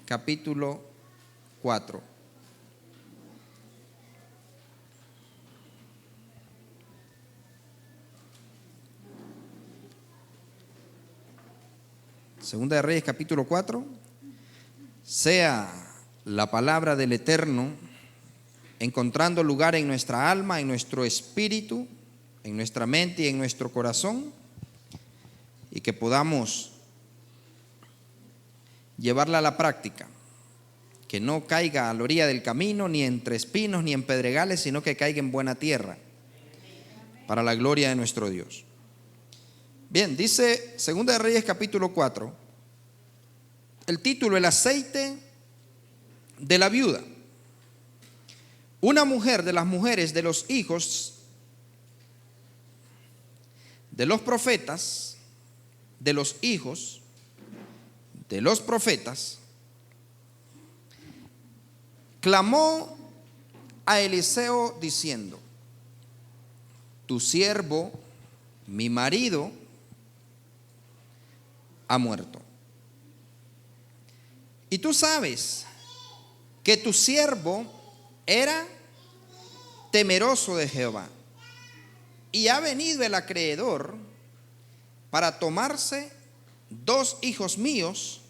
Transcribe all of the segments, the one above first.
capítulo 4. Segunda de Reyes, capítulo 4. Sea la palabra del Eterno encontrando lugar en nuestra alma, en nuestro espíritu, en nuestra mente y en nuestro corazón, y que podamos llevarla a la práctica, que no caiga a la orilla del camino, ni entre espinos, ni en pedregales, sino que caiga en buena tierra, para la gloria de nuestro Dios. Bien, dice Segunda de Reyes capítulo 4, el título: el aceite de la viuda. Una mujer de las mujeres de los hijos de los profetas, de los hijos de los profetas, clamó a Eliseo diciendo: tu siervo, mi marido, ha muerto. Y tú sabes que tu siervo era temeroso de Jehová, y ha venido el acreedor para tomarse 2 hijos míos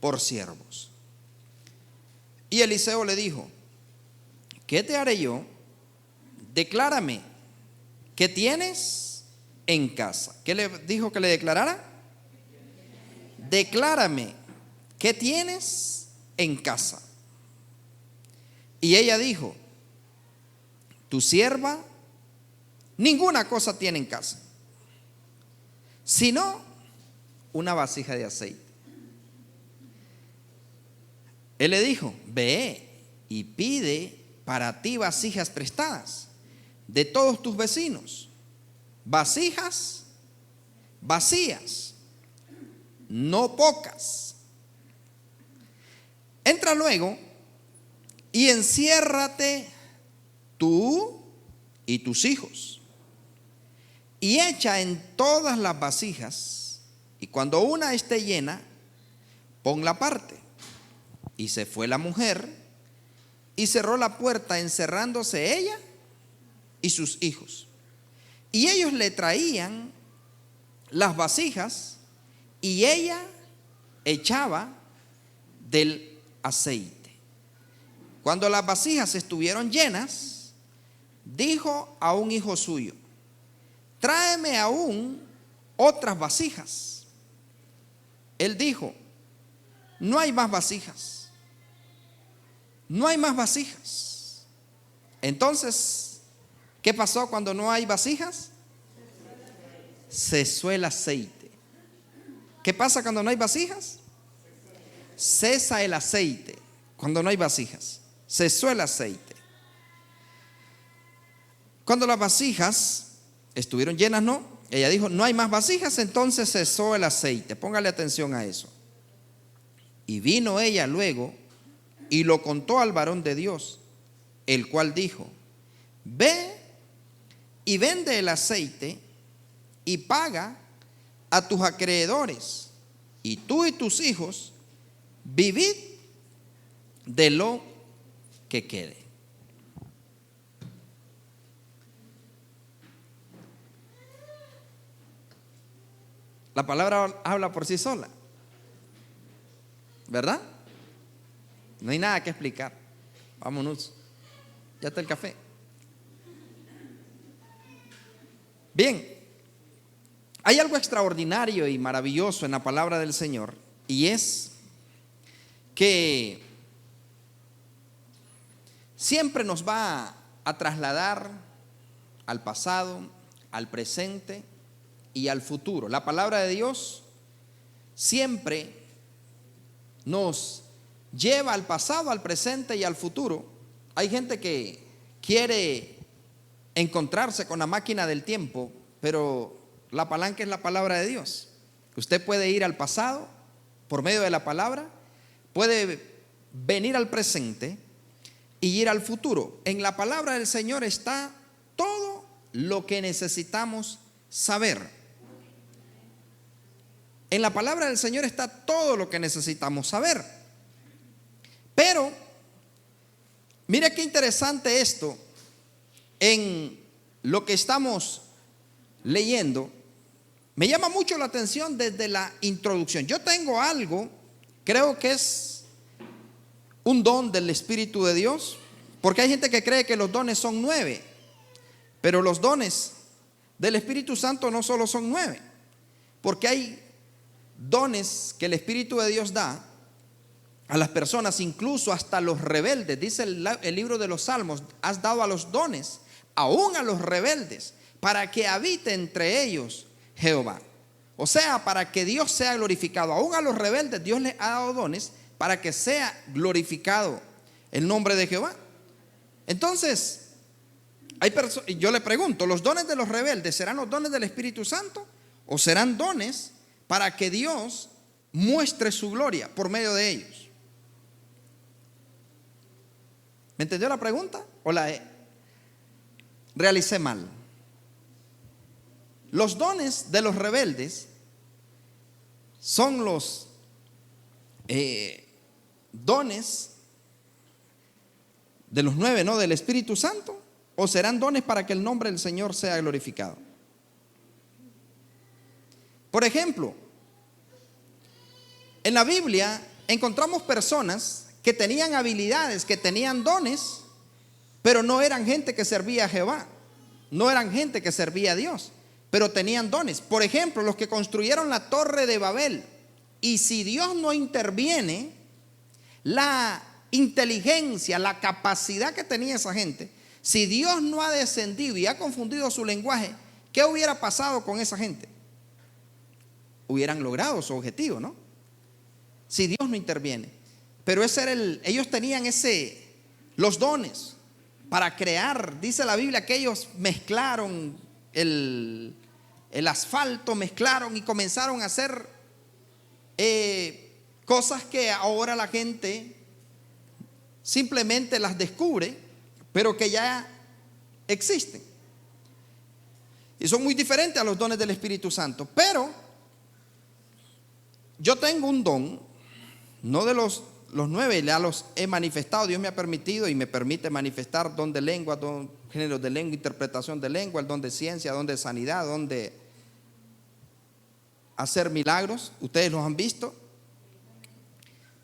por siervos. Y Eliseo le dijo: ¿qué te haré yo? Declárame, ¿qué tienes en casa? ¿Qué le dijo que le declarara? Declárame, ¿qué tienes en casa? Y ella dijo: tu sierva ninguna cosa tiene en casa, sino una vasija de aceite. Él le dijo: ve y pide para ti vasijas prestadas de todos tus vecinos, vasijas vacías, no pocas. Entra luego y enciérrate tú y tus hijos, y echa en todas las vasijas, y cuando una esté llena, ponla aparte. Y se fue la mujer y cerró la puerta, encerrándose ella y sus hijos. Y ellos le traían las vasijas, y ella echaba del aceite. Cuando las vasijas estuvieron llenas, dijo a un hijo suyo: tráeme aún otras vasijas. Él dijo: no hay más vasijas. No hay más vasijas. Entonces, ¿qué pasó cuando no hay vasijas? Cesó el aceite. ¿Qué pasa cuando no hay vasijas? Cesa el aceite. Cuando no hay vasijas, cesó el aceite. Cuando las vasijas estuvieron llenas, no. Ella dijo: no hay más vasijas, entonces cesó el aceite. Póngale atención a eso. Y vino ella luego y lo contó al varón de Dios, el cual dijo: ve y vende el aceite y paga a tus acreedores, y tú y tus hijos vivid de lo que quede. La palabra habla por sí sola, ¿verdad? No hay nada que explicar. Vámonos. Ya está el café. Bien, hay algo extraordinario y maravilloso en la palabra del Señor, y es que siempre nos va a trasladar al pasado, al presente y al futuro. La palabra de Dios siempre nos lleva al pasado, al presente y al futuro. Hay gente que quiere encontrarse con la máquina del tiempo, pero la palanca es la palabra de Dios. Usted puede ir al pasado por medio de la palabra, puede venir al presente y ir al futuro. En la palabra del Señor está todo lo que necesitamos saber. En la palabra del Señor está todo lo que necesitamos saber. Mira qué interesante esto en lo que estamos leyendo. Me llama mucho la atención desde la introducción. Yo tengo algo, creo que es un don del Espíritu de Dios, porque hay gente que cree que los dones son 9, pero los dones del Espíritu Santo no solo son 9, porque hay dones que el Espíritu de Dios da a las personas, incluso hasta los rebeldes. Dice el libro de los Salmos: has dado a los dones, aún a los rebeldes, para que habite entre ellos Jehová. O sea, para que Dios sea glorificado. Aún a los rebeldes Dios les ha dado dones para que sea glorificado el nombre de Jehová. Entonces, yo le pregunto, ¿los dones de los rebeldes serán los dones del Espíritu Santo o serán dones para que Dios muestre su gloria por medio de ellos? ¿Me entendió la pregunta o la realicé mal? Los dones de los rebeldes son los dones de los 9, ¿no?, del Espíritu Santo, o serán dones para que el nombre del Señor sea glorificado. Por ejemplo, en la Biblia encontramos personas que tenían habilidades, que tenían dones, pero no eran gente que servía a Jehová, no eran gente que servía a Dios, pero tenían dones. Por ejemplo, los que construyeron la Torre de Babel. Y si Dios no interviene, la inteligencia, la capacidad que tenía esa gente, si Dios no ha descendido y ha confundido su lenguaje, ¿qué hubiera pasado con esa gente? Hubieran logrado su objetivo, ¿no? Si Dios no interviene. Pero ese era ellos tenían los dones para crear. Dice la Biblia que ellos mezclaron el asfalto, mezclaron y comenzaron a hacer cosas que ahora la gente simplemente las descubre, pero que ya existen y son muy diferentes a los dones del Espíritu Santo. Pero yo tengo un don, no de los 9, ya los he manifestado. Dios me ha permitido y me permite manifestar don de lengua, géneros de lengua, interpretación de lengua, el don de ciencia, don de sanidad, don de hacer milagros. Ustedes los han visto.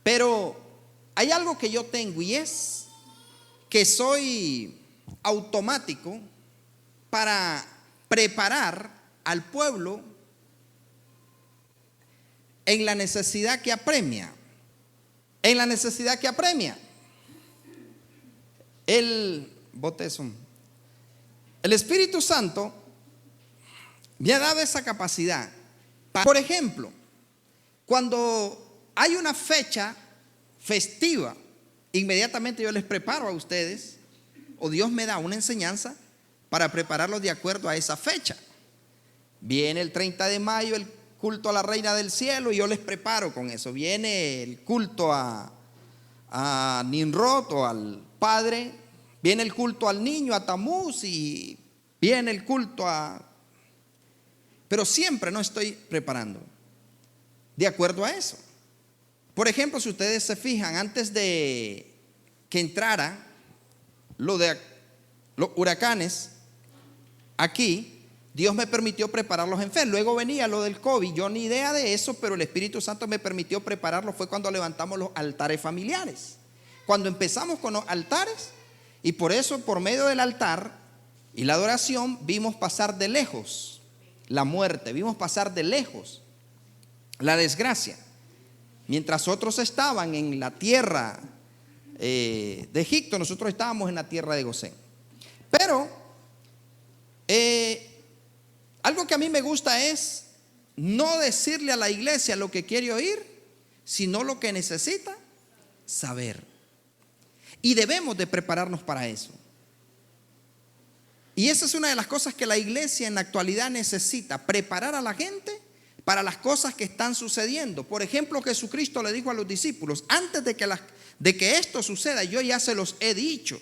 Pero hay algo que yo tengo, y es que soy automático para preparar al pueblo en la necesidad que apremia. En la necesidad que apremia. El Espíritu Santo me ha dado esa capacidad. Por ejemplo, cuando hay una fecha festiva, inmediatamente yo les preparo a ustedes, o Dios me da una enseñanza para prepararlos de acuerdo a esa fecha. Viene el 30 de mayo el culto a la Reina del Cielo y yo les preparo con eso. Viene el culto a Nimrod o al Padre, viene el culto al niño, a Tamuz, y viene el culto pero siempre no estoy preparando de acuerdo a eso. Por ejemplo, si ustedes se fijan, antes de que entrara los huracanes aquí, Dios me permitió prepararlos en fe. Luego venía lo del COVID, yo ni idea de eso, pero el Espíritu Santo me permitió prepararlo. Fue cuando levantamos los altares familiares, cuando empezamos con los altares, y por eso, por medio del altar y la adoración, vimos pasar de lejos la muerte, vimos pasar de lejos la desgracia. Mientras otros estaban en la tierra de Egipto, nosotros estábamos en la tierra de Gosén. Pero algo que a mí me gusta es no decirle a la iglesia lo que quiere oír, sino lo que necesita saber. Y debemos de prepararnos para eso. Y esa es una de las cosas que la iglesia en la actualidad necesita: preparar a la gente para las cosas que están sucediendo. Por ejemplo, Jesucristo le dijo a los discípulos: antes de que esto suceda, yo ya se los he dicho.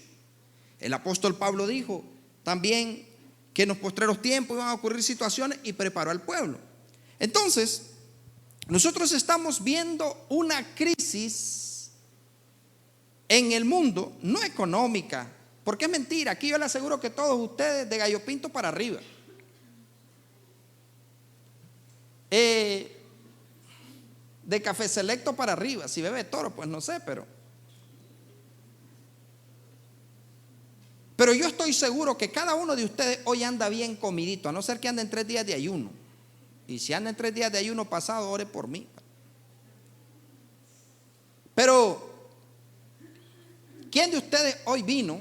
El apóstol Pablo dijo también que en los postreros tiempos iban a ocurrir situaciones, y preparó al pueblo. Entonces, nosotros estamos viendo una crisis en el mundo, no económica, porque es mentira. Aquí yo le aseguro que todos ustedes de Gallo Pinto para arriba, de Café Selecto para arriba. Si bebe Toro, pues no sé, pero yo estoy seguro que cada uno de ustedes hoy anda bien comidito, a no ser que anden 3 días de ayuno. Y si andan 3 días de ayuno pasado, ore por mí. Pero ¿quién de ustedes hoy vino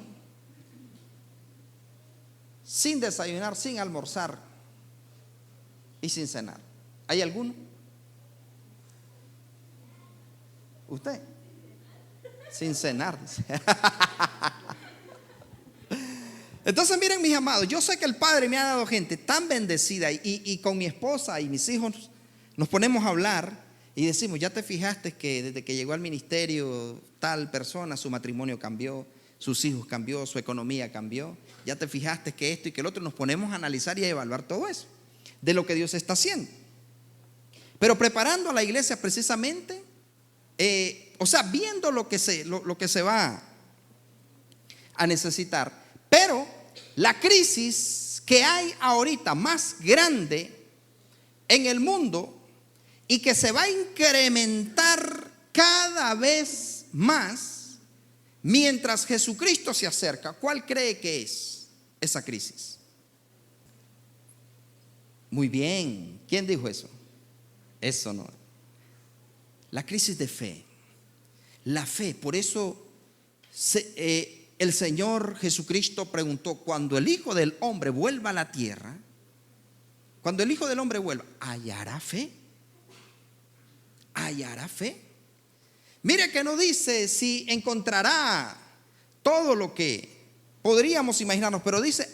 sin desayunar, sin almorzar y sin cenar? ¿Hay alguno? ¿Usted? Sin cenar. Entonces miren, mis amados, yo sé que el Padre me ha dado gente tan bendecida y con mi esposa y mis hijos nos ponemos a hablar y decimos, ya te fijaste que desde que llegó al ministerio tal persona, su matrimonio cambió, sus hijos cambió, su economía cambió. Ya te fijaste que esto y que el otro. Nos ponemos a analizar y a evaluar todo eso de lo que Dios está haciendo. Pero preparando a la iglesia precisamente, viendo lo que se va a necesitar. Pero la crisis que hay ahorita más grande en el mundo y que se va a incrementar cada vez más mientras Jesucristo se acerca, ¿cuál cree que es esa crisis? Muy bien, ¿quién dijo eso? Eso no. La crisis de fe. La fe, por eso el Señor Jesucristo preguntó, cuando el Hijo del Hombre vuelva a la tierra, cuando el Hijo del Hombre vuelva, ¿hallará fe? ¿Hallará fe? Mire que no dice si encontrará todo lo que podríamos imaginarnos, pero dice,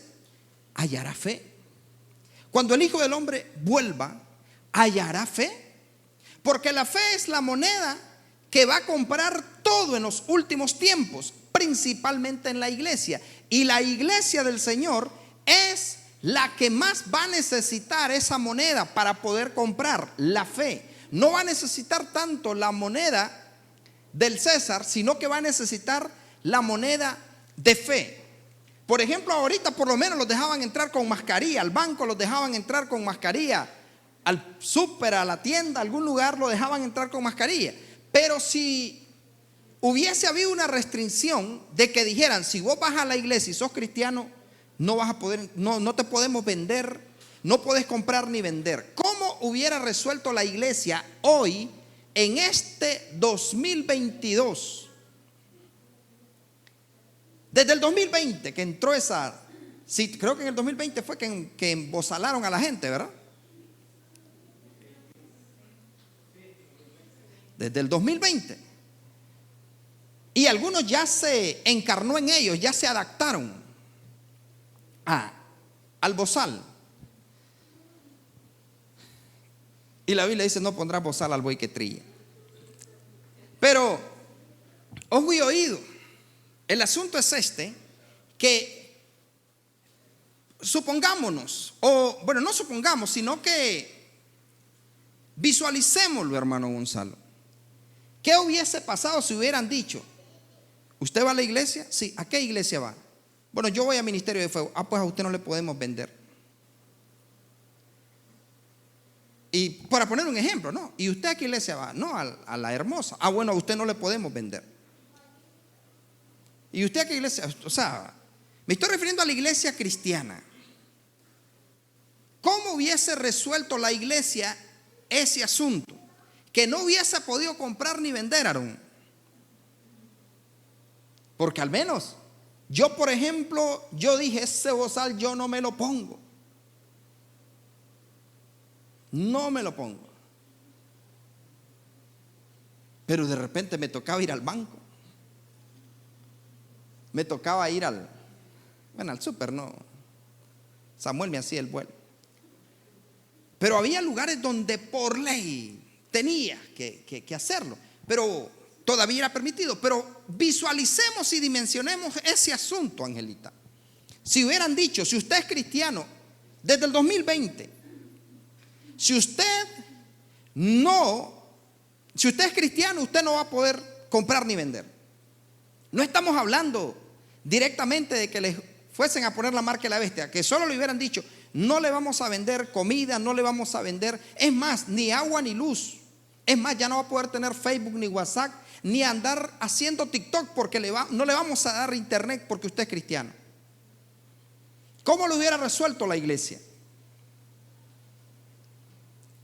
¿hallará fe? Cuando el Hijo del Hombre vuelva, ¿hallará fe? Porque la fe es la moneda que va a comprar todo en los últimos tiempos, principalmente en la iglesia. Y la iglesia del Señor es la que más va a necesitar esa moneda para poder comprar la fe. No va a necesitar tanto la moneda del César, sino que va a necesitar la moneda de fe. Por ejemplo, ahorita por lo menos los dejaban entrar con mascarilla, al banco los dejaban entrar con mascarilla, al súper, a la tienda, a algún lugar lo dejaban entrar con mascarilla. Pero si hubiese habido una restricción de que dijeran, si vos vas a la iglesia y sos cristiano, no vas a poder, no te podemos vender, no puedes comprar ni vender. ¿Cómo hubiera resuelto la iglesia hoy en este 2022? Desde el 2020 que entró esa, sí, creo que en el 2020 fue que embozalaron a la gente, ¿verdad? Desde el 2020. Y algunos ya se encarnó en ellos, ya se adaptaron al bozal. Y la Biblia dice, no pondrás bozal al buey que trilla. Pero, ojo y oído, el asunto es que supongámonos, o bueno, no supongamos, sino que visualicémoslo, hermano Gonzalo. ¿Qué hubiese pasado si hubieran dicho, ¿usted va a la iglesia? Sí. ¿A qué iglesia va? Bueno, yo voy al Ministerio de Fuego. Pues a usted no le podemos vender. Y para poner un ejemplo, ¿no? ¿Y usted a qué iglesia va? No, a la Hermosa. Bueno, a usted no le podemos vender. ¿Y usted a qué iglesia? O sea, me estoy refiriendo a la iglesia cristiana. ¿Cómo hubiese resuelto la iglesia ese asunto? Que no hubiese podido comprar ni vender, Aarón. Porque al menos yo, por ejemplo, yo dije, ese bozal yo no me lo pongo. No me lo pongo. Pero de repente me tocaba ir al banco. Me tocaba ir al súper, no. Samuel me hacía el vuelo. Pero había lugares donde por ley tenía que hacerlo. Pero todavía era permitido. Pero visualicemos y dimensionemos ese asunto, Angelita. Si hubieran dicho, si usted es cristiano desde el 2020, si usted es cristiano, usted no va a poder comprar ni vender. No estamos hablando directamente de que les fuesen a poner la marca de la bestia, que solo le hubieran dicho, no le vamos a vender comida, no le vamos a vender, es más, ni agua ni luz. Es más, ya no va a poder tener Facebook ni WhatsApp, ni andar haciendo TikTok porque no le vamos a dar internet porque usted es cristiano. ¿Cómo lo hubiera resuelto la iglesia?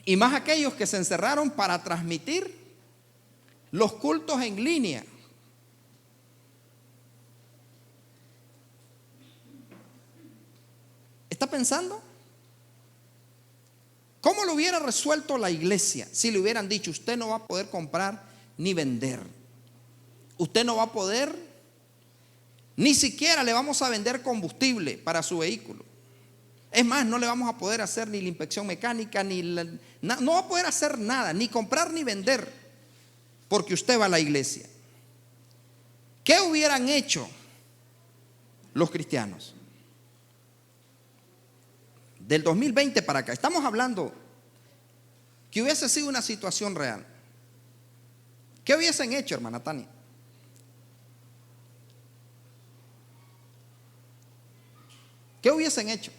Y más aquellos que se encerraron para transmitir los cultos en línea. ¿Está pensando? ¿Cómo lo hubiera resuelto la iglesia si le hubieran dicho, usted no va a poder comprar ni vender? Usted no va a poder, ni siquiera le vamos a vender combustible para su vehículo. Es más, no le vamos a poder hacer ni la inspección mecánica, no va a poder hacer nada, ni comprar ni vender, porque usted va a la iglesia. ¿Qué hubieran hecho los cristianos? Del 2020 para acá, estamos hablando que hubiese sido una situación real. ¿Qué hubiesen hecho, hermana Tania? ¿Qué hubiesen hecho?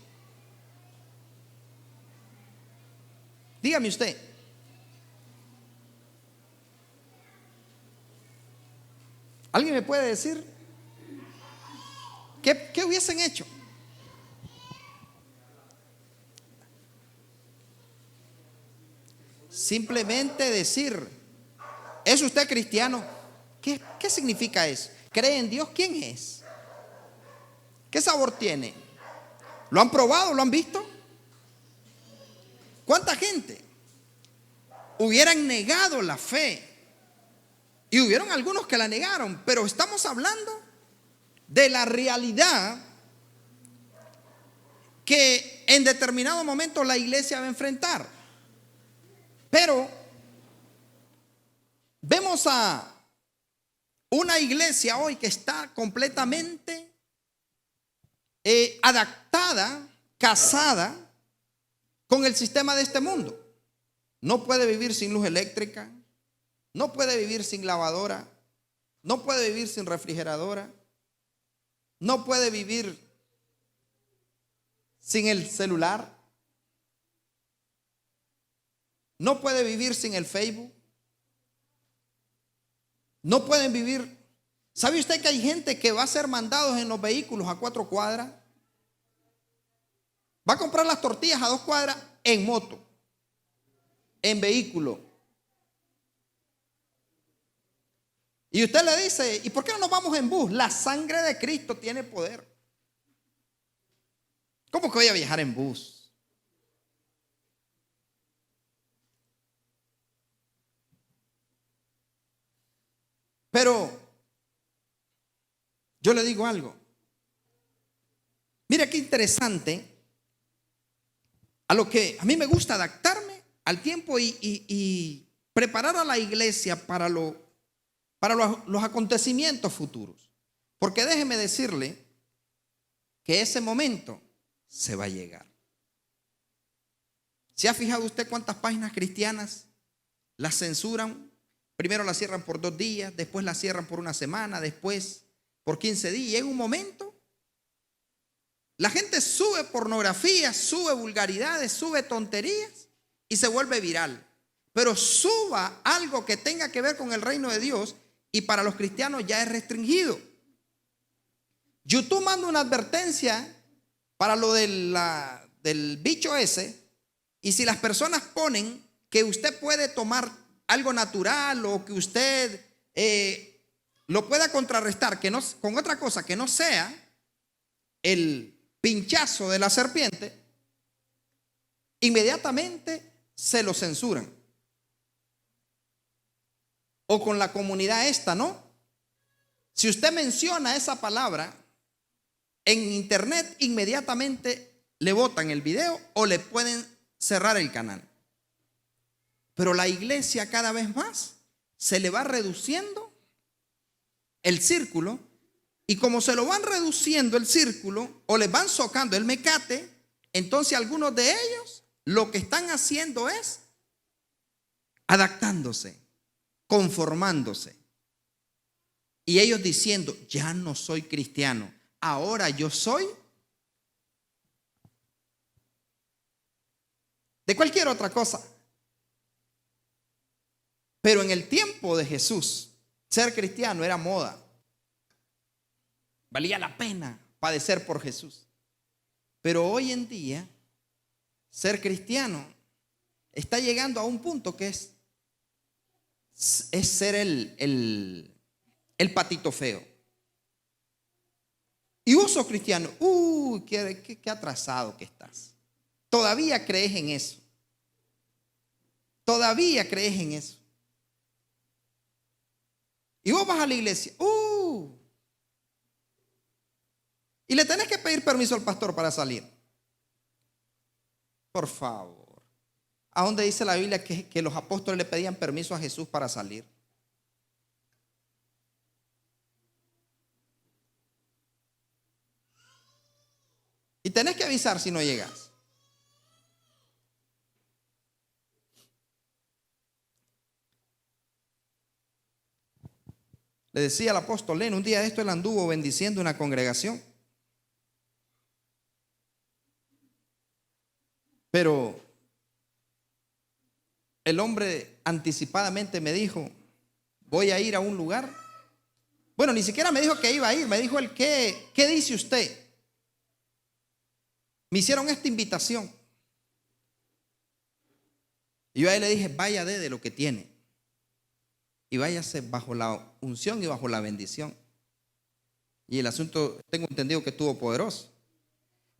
Dígame usted. ¿Alguien me puede decir? ¿Qué hubiesen hecho? Simplemente decir, ¿es usted cristiano? ¿Qué significa eso? ¿Cree en Dios? ¿Quién es? ¿Qué sabor tiene? ¿Lo han probado? ¿Lo han visto? ¿Cuánta gente hubieran negado la fe? Y hubieron algunos que la negaron, pero estamos hablando de la realidad que en determinado momento la iglesia va a enfrentar. Pero vemos a una iglesia hoy que está completamente adaptada, casada con el sistema de este mundo. No puede vivir sin luz eléctrica, no puede vivir sin lavadora, no puede vivir sin refrigeradora, no puede vivir sin el celular, no puede vivir sin el Facebook, no pueden vivir. ¿Sabe usted que hay gente que va a ser mandados en los vehículos a 4 cuadras? Va a comprar las tortillas a 2 cuadras en moto, en vehículo. Y usted le dice, ¿y por qué no nos vamos en bus? La sangre de Cristo tiene poder. ¿Cómo que voy a viajar en bus? Pero yo le digo algo. Mira qué interesante. A lo que a mí me gusta adaptarme al tiempo y preparar a la iglesia para los acontecimientos futuros. Porque déjeme decirle que ese momento se va a llegar. ¿Se ha fijado usted cuántas páginas cristianas las censuran? Primero las cierran por 2 días, después las cierran por 1 semana, después por 15 días. Y en un momento la gente sube pornografía, sube vulgaridades, sube tonterías y se vuelve viral. Pero suba algo que tenga que ver con el reino de Dios y para los cristianos ya es restringido. YouTube manda una advertencia para lo del bicho ese, y si las personas ponen que usted puede tomar algo natural o que usted lo pueda contrarrestar que no, con otra cosa que no sea el pinchazo de la serpiente, inmediatamente se lo censuran. O con la comunidad esta, ¿no? Si usted menciona esa palabra en internet, inmediatamente le botan el video o le pueden cerrar el canal. Pero la iglesia cada vez más se le va reduciendo el círculo, y como se lo van reduciendo el círculo o les van socando el mecate, entonces algunos de ellos lo que están haciendo es adaptándose, conformándose. Y ellos diciendo, ya no soy cristiano, ahora yo soy de cualquier otra cosa. Pero en el tiempo de Jesús, ser cristiano era moda. Valía la pena padecer por Jesús. Pero hoy en día, ser cristiano está llegando a un punto que es ser el patito feo. Y vos sos cristiano. Uy, qué atrasado que estás. Todavía crees en eso. Todavía crees en eso. Y vos vas a la iglesia. Y le tenés que pedir permiso al pastor para salir. Por favor. ¿A dónde dice la Biblia que los apóstoles le pedían permiso a Jesús para salir? Y tenés que avisar si no llegas. Le decía al apóstol Leno, un día de esto él anduvo bendiciendo una congregación. Pero el hombre anticipadamente me dijo, voy a ir a un lugar. Bueno, ni siquiera me dijo que iba a ir, me dijo él, ¿qué dice usted? Me hicieron esta invitación. Y yo a él le dije, vaya de lo que tiene. Y váyase bajo la unción y bajo la bendición. Y el asunto, tengo entendido que estuvo poderoso.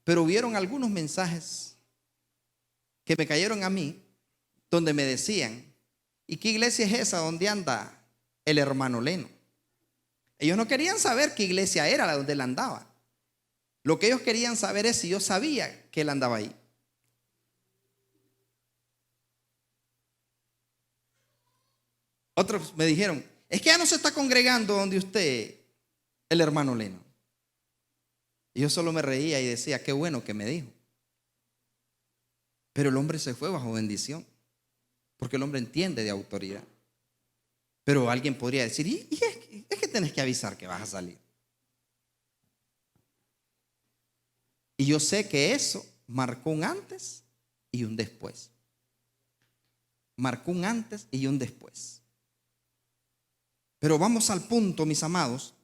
Pero hubieron algunos mensajes que me cayeron a mí, donde me decían, ¿y qué iglesia es esa donde anda el hermano Leno? Ellos no querían saber qué iglesia era la donde él andaba. Lo que ellos querían saber es si yo sabía que él andaba ahí. Otros me dijeron, es que ya no se está congregando donde usted, el hermano Leno. Y yo solo me reía y decía, qué bueno que me dijo. Pero el hombre se fue bajo bendición, porque el hombre entiende de autoridad. Pero alguien podría decir, es que tenés que avisar que vas a salir. Y yo sé que eso marcó un antes y un después. Marcó un antes y un después. Pero vamos al punto, mis amados,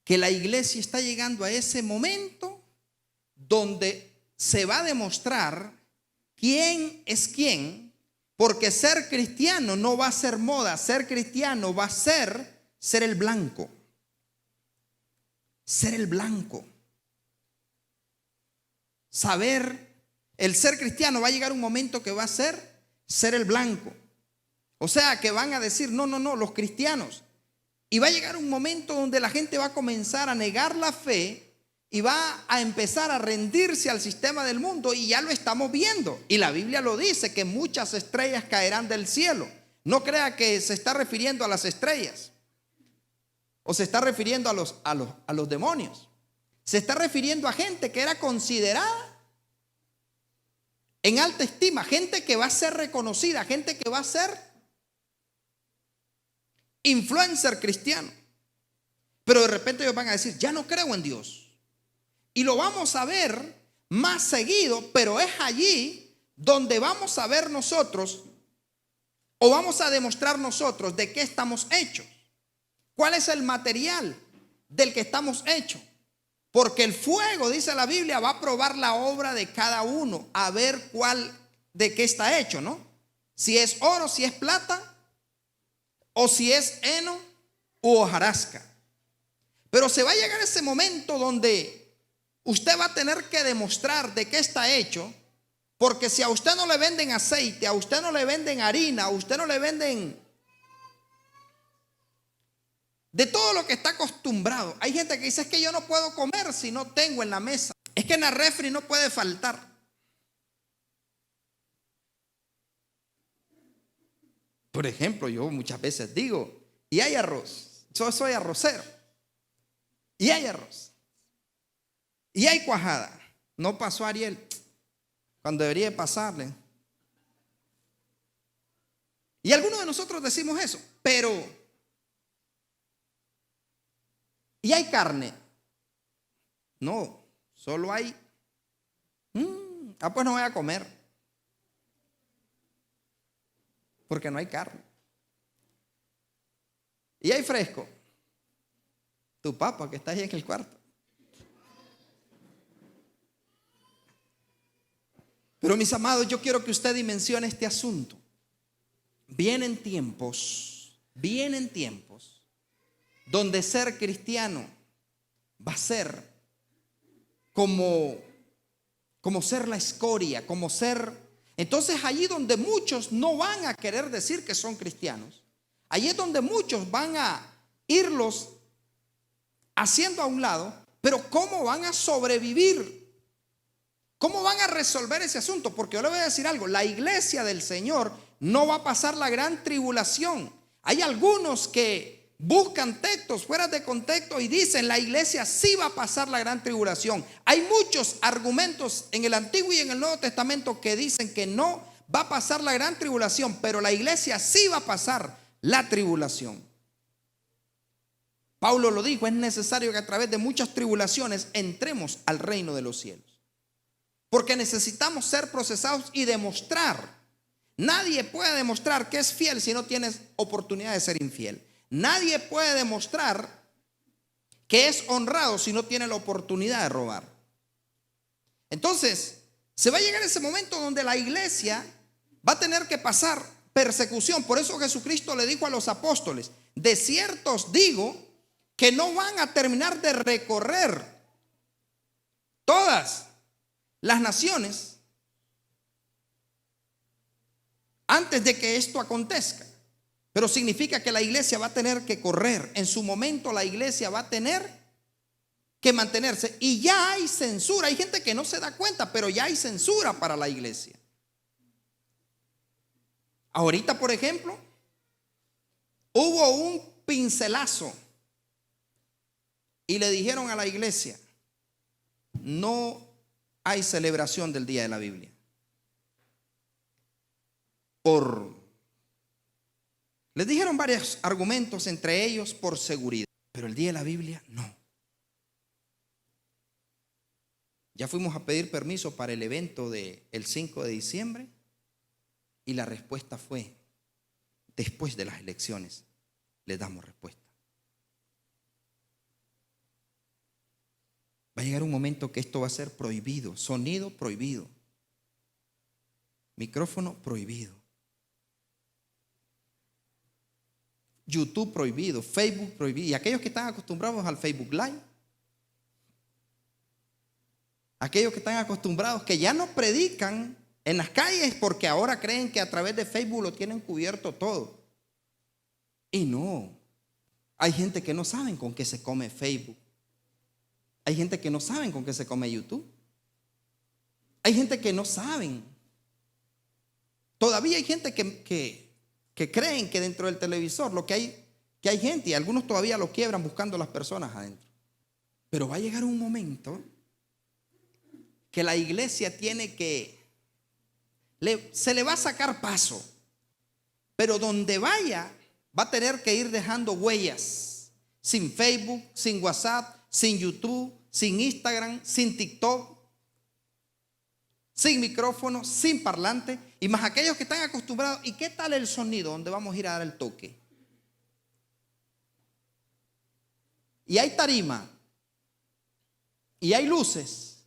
que la iglesia está llegando a ese momento donde se va a demostrar quién es quién, porque ser cristiano no va a ser moda, ser cristiano va a ser el blanco. Ser el blanco. Saber, el ser cristiano va a llegar un momento que va a ser el blanco. O sea, que van a decir, no, los cristianos. Y va a llegar un momento donde la gente va a comenzar a negar la fe y va a empezar a rendirse al sistema del mundo, y ya lo estamos viendo. Y la Biblia lo dice, que muchas estrellas caerán del cielo. No crea que se está refiriendo a las estrellas o se está refiriendo a los demonios. Se está refiriendo a gente que era considerada en alta estima, gente que va a ser reconocida, gente que va a ser influencer cristiano. Pero de repente ellos van a decir, ya no creo en Dios. Y lo vamos a ver más seguido, pero es allí donde vamos a ver nosotros, o vamos a demostrar nosotros de qué estamos hechos. ¿Cuál es el material del que estamos hechos? Porque el fuego, dice la Biblia, va a probar la obra de cada uno, a ver de qué está hecho, ¿no? Si es oro, si es plata, o si es heno u hojarasca. Pero se va a llegar ese momento donde usted va a tener que demostrar de qué está hecho, porque si a usted no le venden aceite, a usted no le venden harina, a usted no le venden de todo lo que está acostumbrado. Hay gente que dice, es que yo no puedo comer si no tengo en la mesa. Es que en la refri no puede faltar. Por ejemplo, yo muchas veces digo, y hay arroz. Yo soy arrocero. Y hay arroz. Y hay cuajada. No pasó Ariel cuando debería pasarle. Y algunos de nosotros decimos eso, pero y hay carne. No, solo hay, pues no voy a comer, porque no hay carne. Y hay fresco. Tu papá que está ahí en el cuarto. Pero mis amados, yo quiero que usted dimensione este asunto. Vienen tiempos donde ser cristiano va a ser como ser la escoria, como ser. Entonces allí donde muchos no van a querer decir que son cristianos, allí es donde muchos van a irlos haciendo a un lado. Pero ¿cómo van a sobrevivir? ¿Cómo van a resolver ese asunto? Porque yo le voy a decir algo, la iglesia del Señor no va a pasar la gran tribulación. Hay algunos que buscan textos fuera de contexto y dicen la iglesia sí va a pasar la gran tribulación. Hay muchos argumentos en el Antiguo y en el Nuevo Testamento que dicen que no va a pasar la gran tribulación, pero la iglesia sí va a pasar la tribulación. Pablo lo dijo, es necesario que a través de muchas tribulaciones entremos al reino de los cielos. Porque necesitamos ser procesados y demostrar. Nadie puede demostrar que es fiel si no tienes oportunidad de ser infiel. Nadie puede demostrar que es honrado si no tiene la oportunidad de robar. Entonces, se va a llegar ese momento donde la iglesia va a tener que pasar persecución. Por eso Jesucristo le dijo a los apóstoles, de cierto os digo que no van a terminar de recorrer todas las naciones antes de que esto acontezca. Pero significa que la iglesia va a tener que correr. En su momento la iglesia va a tener que mantenerse. Y ya hay censura. Hay gente que no se da cuenta, pero ya hay censura para la iglesia. Ahorita, por ejemplo, hubo un pincelazo y le dijeron a la iglesia, no hay celebración del día de la Biblia. Les dijeron varios argumentos, entre ellos por seguridad. Pero el día de la Biblia, no. Ya fuimos a pedir permiso para el evento del 5 de diciembre y la respuesta fue, después de las elecciones, les damos respuesta. Va a llegar un momento que esto va a ser prohibido, sonido prohibido, micrófono prohibido, YouTube prohibido, Facebook prohibido. Y aquellos que están acostumbrados al Facebook Live, aquellos que están acostumbrados, que ya no predican en las calles porque ahora creen que a través de Facebook lo tienen cubierto todo. Y no, hay gente que no saben con qué se come Facebook. Hay gente que no saben con qué se come YouTube. Hay gente que no saben. Todavía hay gente que creen que dentro del televisor lo que hay gente, y algunos todavía lo quiebran buscando las personas adentro. Pero va a llegar un momento que la iglesia tiene se le va a sacar paso. Pero donde vaya, va a tener que ir dejando huellas. Sin Facebook, sin WhatsApp, sin YouTube, sin Instagram, sin TikTok, sin micrófono, sin parlante. Y más aquellos que están acostumbrados. ¿Y qué tal el sonido donde vamos a ir a dar el toque? Y hay tarima. Y hay luces.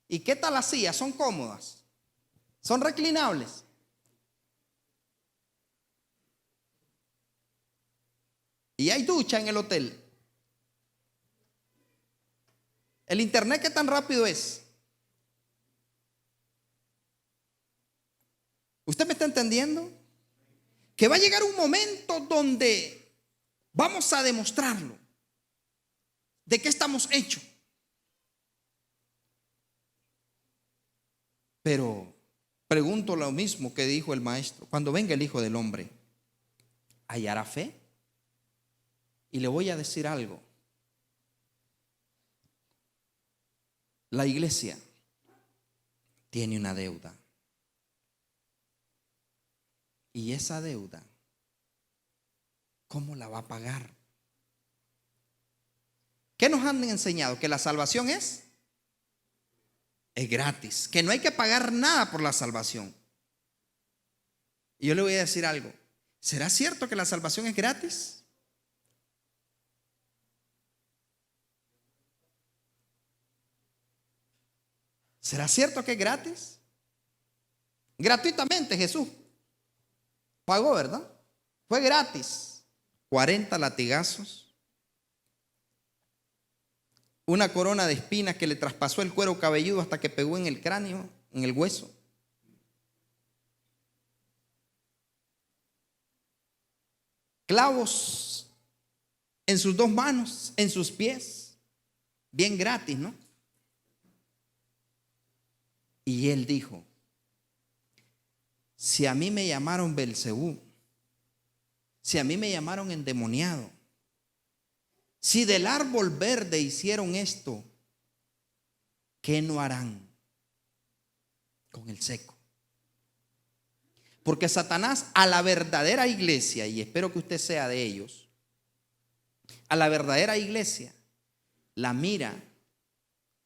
¿Y qué tal las sillas? ¿Son cómodas? ¿Son reclinables? Y hay ducha en el hotel. El internet, ¿qué tan rápido es? ¿Usted me está entendiendo? Que va a llegar un momento donde vamos a demostrarlo. ¿De qué estamos hechos? Pero pregunto lo mismo que dijo el maestro. Cuando venga el Hijo del Hombre, ¿hallará fe? Y le voy a decir algo. La iglesia tiene una deuda. Y esa deuda, ¿cómo la va a pagar? ¿Qué nos han enseñado? Que la salvación es gratis, que no hay que pagar nada por la salvación. Y yo le voy a decir algo. ¿Será cierto que la salvación es gratis? ¿Será cierto que es gratis? Gratuitamente Jesús pagó, ¿verdad? Fue gratis. 40 latigazos, una corona de espinas que le traspasó el cuero cabelludo hasta que pegó en el cráneo, en el hueso. Clavos en sus 2 manos, en sus pies. Bien gratis, ¿no? Y él dijo: si a mí me llamaron Belcebú, si a mí me llamaron endemoniado, si del árbol verde hicieron esto, ¿qué no harán con el seco? Porque Satanás a la verdadera iglesia, y espero que usted sea de ellos, a la verdadera iglesia la mira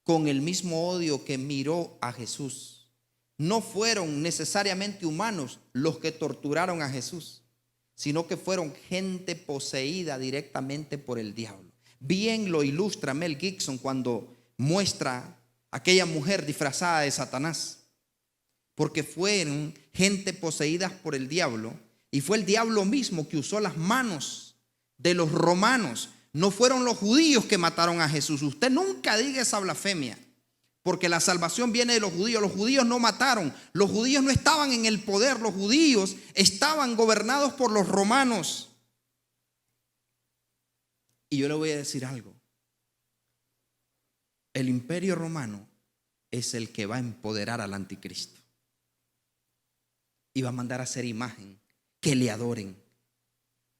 con el mismo odio que miró a Jesús. No fueron necesariamente humanos los que torturaron a Jesús, sino que fueron gente poseída directamente por el diablo. Bien lo ilustra Mel Gibson cuando muestra a aquella mujer disfrazada de Satanás, porque fueron gente poseída por el diablo, y fue el diablo mismo que usó las manos de los romanos. No fueron los judíos que mataron a Jesús. Usted nunca diga esa blasfemia, porque la salvación viene de los judíos. Los judíos no mataron, los judíos no estaban en el poder, los judíos estaban gobernados por los romanos. Y yo le voy a decir algo: el imperio romano es el que va a empoderar al anticristo y va a mandar a hacer imagen, que le adoren,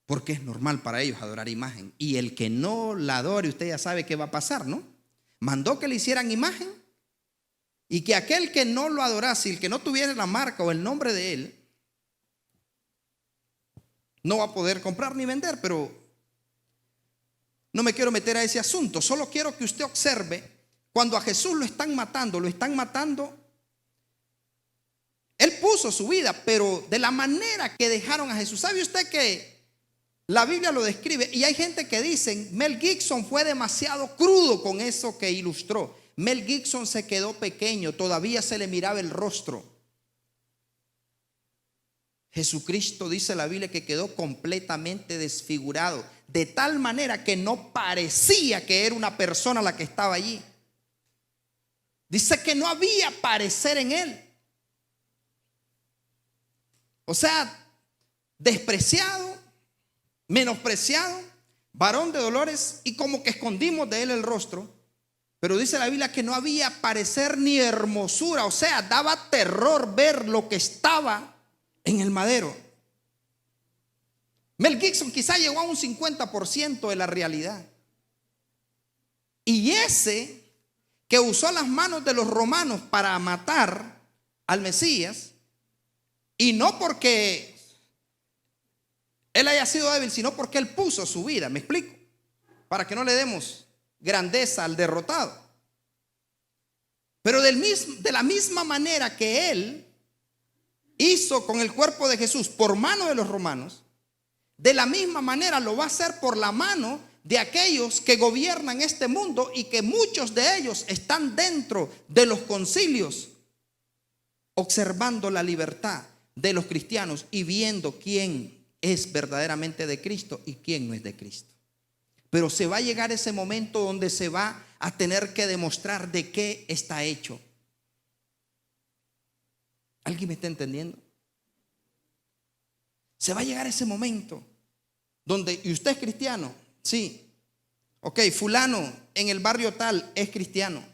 porque es normal para ellos adorar imagen. Y el que no la adore, usted ya sabe qué va a pasar, ¿no? Mandó que le hicieran imagen, y que aquel que no lo adorase, el que no tuviera la marca o el nombre de él, no va a poder comprar ni vender. Pero no me quiero meter a ese asunto. Solo quiero que usted observe, cuando a Jesús lo están matando. Él puso su vida, pero de la manera que dejaron a Jesús. ¿Sabe usted que la Biblia lo describe? Y hay gente que dice: Mel Gibson fue demasiado crudo con eso que ilustró. Mel Gibson se quedó pequeño, todavía se le miraba el rostro. Jesucristo, dice la Biblia, que quedó completamente desfigurado, de tal manera que no parecía que era una persona la que estaba allí. Dice que no había parecer en él. O sea, despreciado, menospreciado, varón de dolores, y como que escondimos de él el rostro. Pero dice la Biblia que no había parecer ni hermosura. O sea, daba terror ver lo que estaba en el madero. Mel Gibson quizá llegó a un 50% de la realidad. Y ese que usó las manos de los romanos para matar al Mesías, y no porque él haya sido débil, sino porque él puso su vida. ¿Me explico? Para que no le demos grandeza al derrotado. Pero de la misma manera que él hizo con el cuerpo de Jesús por mano de los romanos, de la misma manera lo va a hacer por la mano de aquellos que gobiernan este mundo, y que muchos de ellos están dentro de los concilios, observando la libertad de los cristianos y viendo quién es verdaderamente de Cristo y quién no es de Cristo. Pero se va a llegar ese momento donde se va a tener que demostrar de qué está hecho. ¿Alguien me está entendiendo? Se va a llegar ese momento donde, y usted es cristiano, sí, ok, fulano en el barrio tal es cristiano.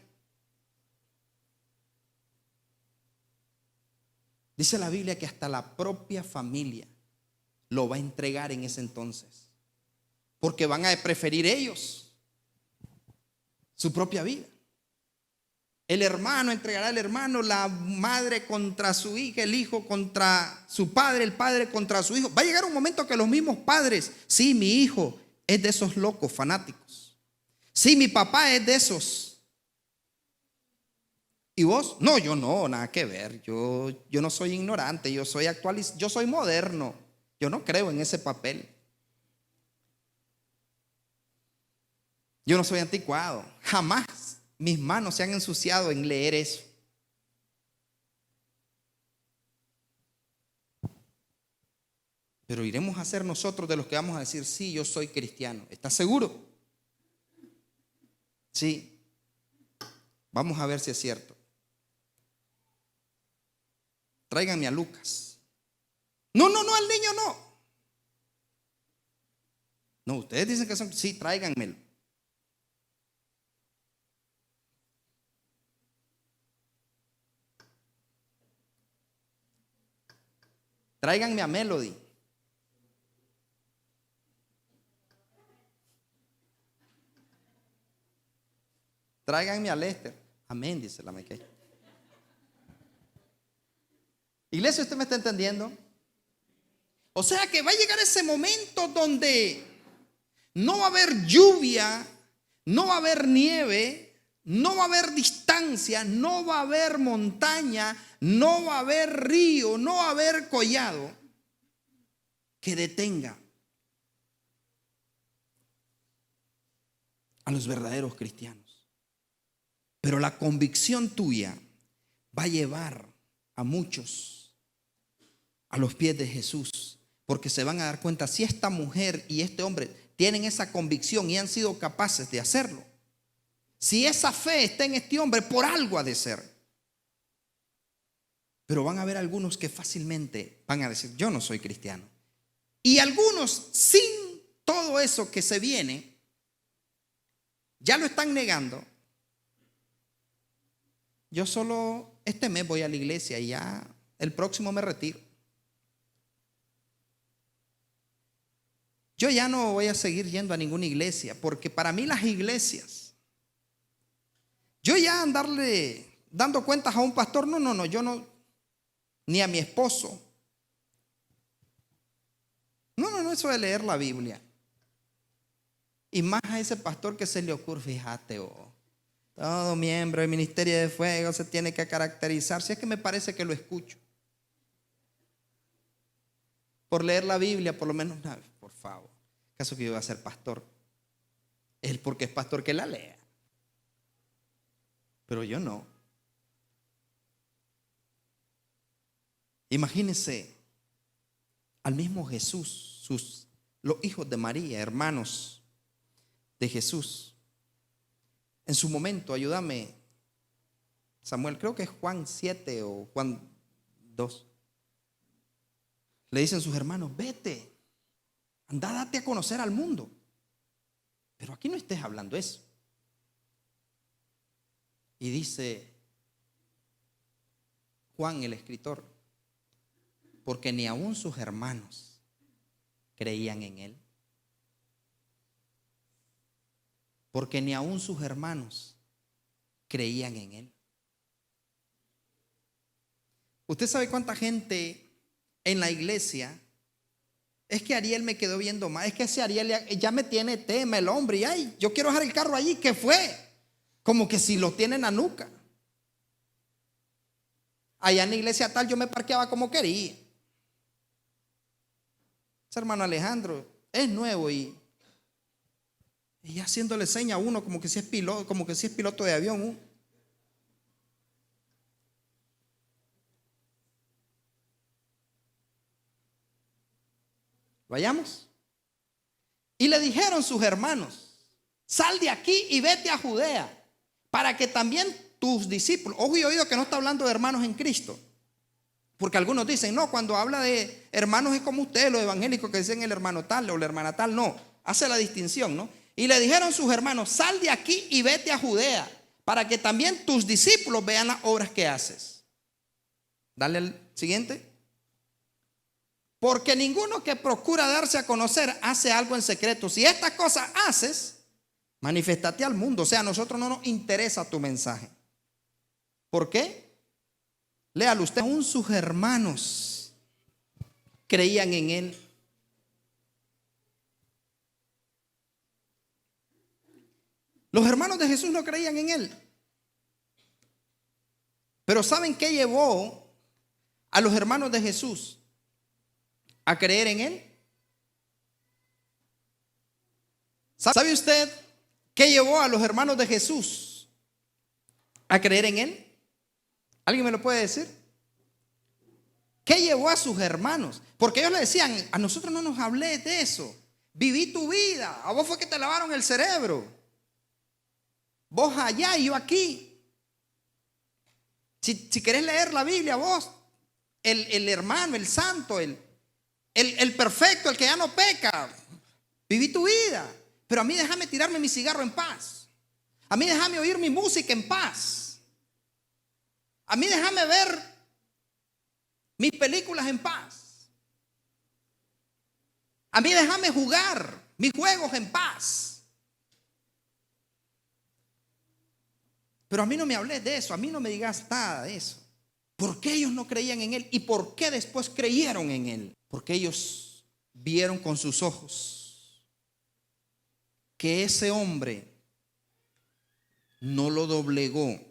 Dice la Biblia que hasta la propia familia lo va a entregar en ese entonces, porque van a preferir ellos su propia vida. El hermano entregará al hermano, la madre contra su hija, el hijo contra su padre, el padre contra su hijo. Va a llegar un momento que los mismos padres: sí, mi hijo es de esos locos fanáticos. Sí, mi papá es de esos. ¿Y vos? No, yo no, nada que ver. Yo no soy ignorante, yo soy yo soy moderno. Yo no creo en ese papel. Yo no soy anticuado. Jamás mis manos se han ensuciado en leer eso. Pero iremos a ser nosotros de los que vamos a decir, sí, yo soy cristiano. ¿Estás seguro? Sí. Vamos a ver si es cierto. Tráiganme a Lucas. No, al niño no. No, ustedes dicen que son, sí, tráiganmelo. Tráiganme a Melody. Tráiganme a Lester. Amén, dice la Mequeya. Iglesia, ¿usted me está entendiendo? O sea que va a llegar ese momento donde no va a haber lluvia, no va a haber nieve, no va a haber distancia, no va a haber montaña, no va a haber río, no va a haber collado que detenga a los verdaderos cristianos. Pero la convicción tuya va a llevar a muchos a los pies de Jesús, porque se van a dar cuenta si esta mujer y este hombre tienen esa convicción y han sido capaces de hacerlo. Si esa fe está en este hombre, por algo ha de ser. Pero van a haber algunos que fácilmente van a decir, yo no soy cristiano. Y algunos, sin todo eso que se viene, ya lo están negando. Yo solo este mes voy a la iglesia y ya el próximo me retiro. Yo ya no voy a seguir yendo a ninguna iglesia, porque para mí las iglesias, yo ya andarle dando cuentas a un pastor, no, yo no, ni a mi esposo. No, eso de leer la Biblia. Y más a ese pastor que se le ocurre, fíjate, todo miembro del ministerio de fuego se tiene que caracterizar. Si es que me parece que lo escucho. Por leer la Biblia, por lo menos una vez, por favor. ¿Acaso que yo voy a ser pastor? Él porque es pastor que la lea. Pero yo no. Imagínense al mismo Jesús, los hijos de María, hermanos de Jesús. En su momento, ayúdame, Samuel, creo que es Juan 7 o Juan 2. Le dicen sus hermanos, vete, anda, date a conocer al mundo. Pero aquí no estés hablando eso. Y dice Juan el escritor, porque ni aun sus hermanos creían en él. Porque ni aun sus hermanos creían en él. ¿Usted sabe cuánta gente en la iglesia? Es que Ariel me quedó viendo mal. Es que ese Ariel ya me tiene tema el hombre. Y ay, yo quiero dejar el carro allí. ¿Qué fue? Como que si lo tienen a nuca. Allá en la iglesia tal yo me parqueaba como quería. Ese hermano Alejandro es nuevo y haciéndole seña a uno como que si es piloto de avión. Vayamos. Y le dijeron sus hermanos, sal de aquí y vete a Judea, para que también tus discípulos, ojo y oído que no está hablando de hermanos en Cristo, porque algunos dicen, no, cuando habla de hermanos es como ustedes, los evangélicos que dicen el hermano tal o la hermana tal, no, hace la distinción, ¿no? Y le dijeron sus hermanos, sal de aquí y vete a Judea, para que también tus discípulos vean las obras que haces. Dale el siguiente. Porque ninguno que procura darse a conocer hace algo en secreto. Si estas cosas haces, maniféstate al mundo. O sea, a nosotros no nos interesa tu mensaje. ¿Por qué? Léalo usted. Aún sus hermanos creían en él. Los hermanos de Jesús no creían en él. Pero ¿saben qué llevó a los hermanos de Jesús a creer en él? ¿Sabe usted qué llevó a los hermanos de Jesús a creer en él? ¿Alguien me lo puede decir? ¿Qué llevó a sus hermanos? Porque ellos le decían: a nosotros no nos hables de eso. Viví tu vida. A vos fue que te lavaron el cerebro. Vos allá y yo aquí. Si querés leer la Biblia, vos, el hermano, el santo, el perfecto, el que ya no peca, viví tu vida. Pero a mí déjame tirarme mi cigarro en paz. A mí déjame oír mi música en paz. A mí déjame ver mis películas en paz. A mí déjame jugar mis juegos en paz. Pero a mí no me hables de eso, a mí no me digas nada de eso. ¿Por qué ellos no creían en él? ¿Y por qué después creyeron en él? Porque ellos vieron con sus ojos que ese hombre no lo doblegó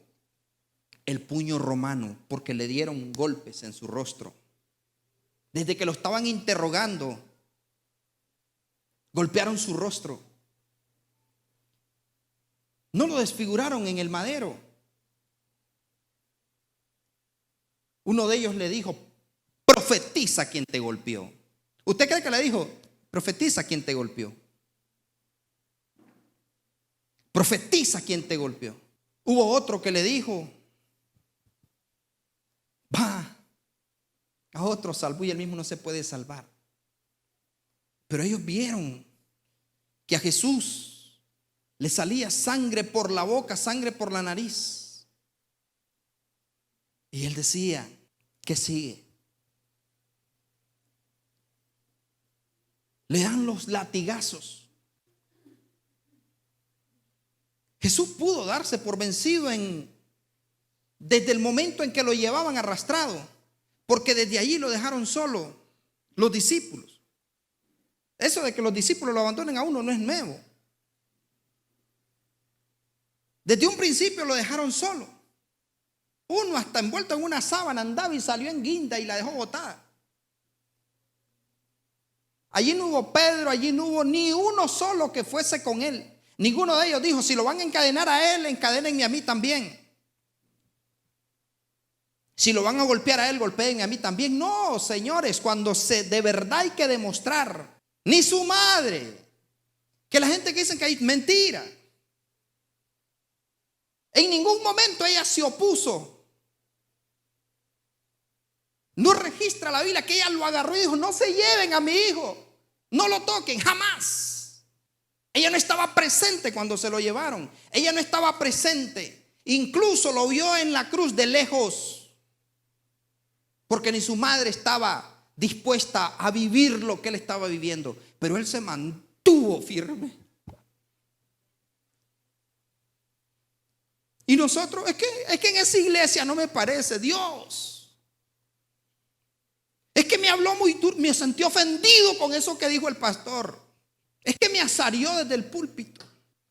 el puño romano porque le dieron golpes en su rostro. Desde que lo estaban interrogando, golpearon su rostro. No lo desfiguraron en el madero. Uno de ellos le dijo: profetiza quien te golpeó. ¿Usted cree que le dijo: profetiza quien te golpeó? Profetiza quien te golpeó. Hubo otro que le dijo: va, a otro salvó y él mismo no se puede salvar. Pero ellos vieron que a Jesús le salía sangre por la boca, sangre por la nariz. Y él decía: ¿qué sigue? Le dan los latigazos. Jesús pudo darse por vencido desde el momento en que lo llevaban arrastrado, porque desde allí lo dejaron solo los discípulos. Eso de que los discípulos lo abandonen a uno no es nuevo. Desde un principio lo dejaron solo. Uno hasta envuelto en una sábana andaba y salió en guinda y la dejó botada. Allí no hubo Pedro, allí no hubo ni uno solo que fuese con él. Ninguno de ellos dijo: si lo van a encadenar a él, encadénenme a mí también. Si lo van a golpear a él, golpéenme a mí también. No, señores, cuando de verdad hay que demostrar, ni su madre, que la gente que dice que hay mentira. En ningún momento ella se opuso. No registra la Biblia que ella lo agarró y dijo: no se lleven a mi hijo, no lo toquen, jamás. Ella no estaba presente cuando se lo llevaron. Ella no estaba presente. Incluso lo vio en la cruz de lejos, porque ni su madre estaba dispuesta a vivir lo que él estaba viviendo. Pero él se mantuvo firme. Y nosotros, es que en esa iglesia no me parece Dios. Es que me habló muy duro, me sentí ofendido con eso que dijo el pastor. Es que me azarió desde el púlpito.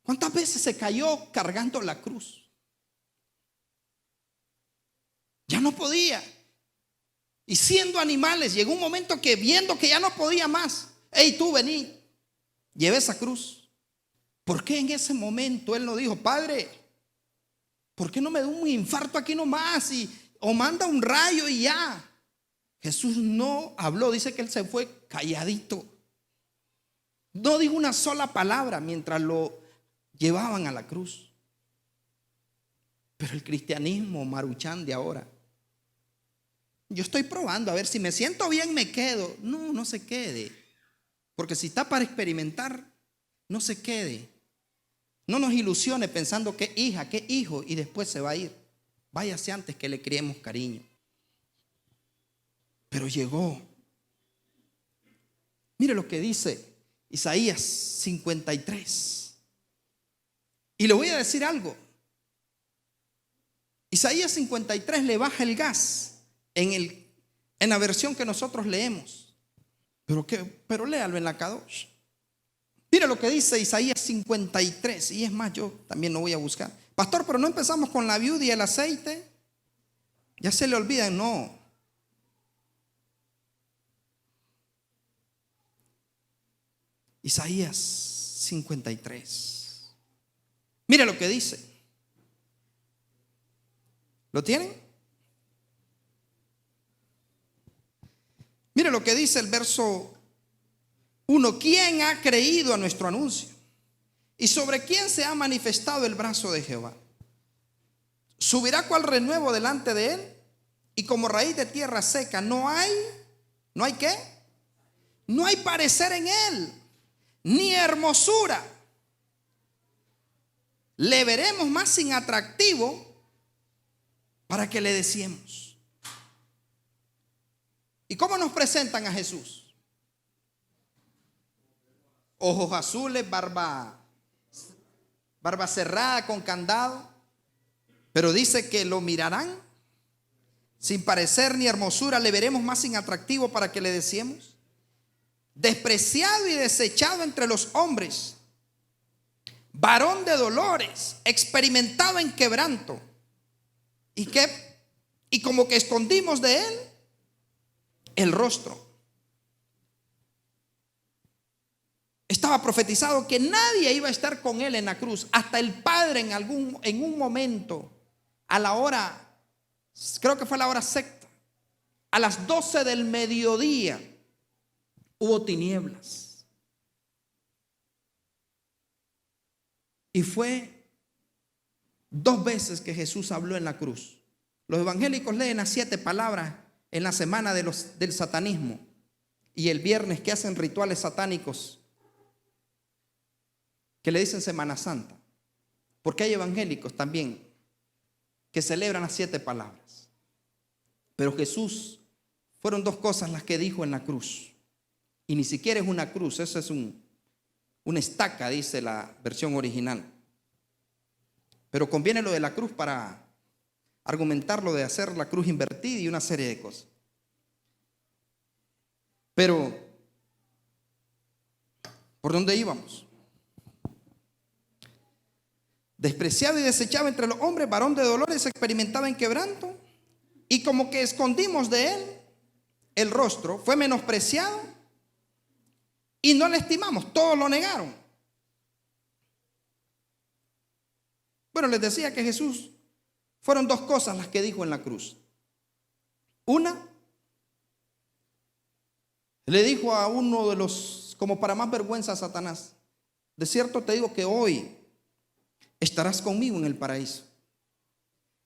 ¿Cuántas veces se cayó cargando la cruz? Ya no podía. Y siendo animales, llegó un momento que viendo que ya no podía más: hey, tú vení, llevé esa cruz. ¿Por qué en ese momento él no dijo: Padre, ¿por qué no me da un infarto aquí nomás o manda un rayo y ya? Jesús no habló, dice que él se fue calladito. No dijo una sola palabra mientras lo llevaban a la cruz. Pero el cristianismo maruchán de ahora: yo estoy probando a ver si me siento bien, me quedo. No, no se quede. Porque si está para experimentar, no se quede. No nos ilusione pensando que hija, que hijo, y después se va a ir. Váyase antes que le criemos cariño. Pero llegó. Mire lo que dice Isaías 53. Y le voy a decir algo. Isaías 53 le baja el gas en la versión que nosotros leemos. Pero léalo en la Kadosh. Mira lo que dice Isaías 53. Y es más, yo también lo voy a buscar. Pastor, pero no empezamos con la viuda y el aceite. Ya se le olvidan, no. Isaías 53. Mira lo que dice. ¿Lo tienen? Mira lo que dice el verso 1. ¿Quién ha creído a nuestro anuncio? ¿Y sobre quién se ha manifestado el brazo de Jehová? Subirá cual renuevo delante de él, y como raíz de tierra seca. ¿No hay qué? No hay parecer en él, ni hermosura. Le veremos más sin atractivo para que le deseemos. ¿Y cómo nos presentan a Jesús? Ojos azules, barba cerrada con candado. Pero dice que lo mirarán sin parecer ni hermosura. Le veremos más sin atractivo para que le deseemos. Despreciado y desechado entre los hombres, varón de dolores, experimentado en quebranto. Y como que escondimos de él el rostro. Estaba profetizado que nadie iba a estar con él en la cruz. Hasta el Padre en un momento, a la hora, creo que fue la hora sexta, a las 12 del mediodía, hubo tinieblas. Y fue 2 veces que Jesús habló en la cruz. Los evangélicos leen las 7 palabras en la semana del satanismo, y el viernes que hacen rituales satánicos que le dicen Semana Santa, porque hay evangélicos también que celebran las 7 palabras. Pero Jesús, fueron 2 cosas las que dijo en la cruz, y ni siquiera es una cruz, eso es una estaca, dice la versión original. Pero conviene lo de la cruz para argumentar lo de hacer la cruz invertida y una serie de cosas. Pero, ¿por dónde íbamos? Despreciado y desechado entre los hombres, varón de dolores, experimentado en quebranto, y como que escondimos de él el rostro. Fue menospreciado y no le estimamos. Todos lo negaron. Bueno, les decía que Jesús, fueron 2 cosas las que dijo en la cruz. Una, le dijo a uno de los, como para más vergüenza a Satanás: de cierto te digo que hoy estarás conmigo en el paraíso.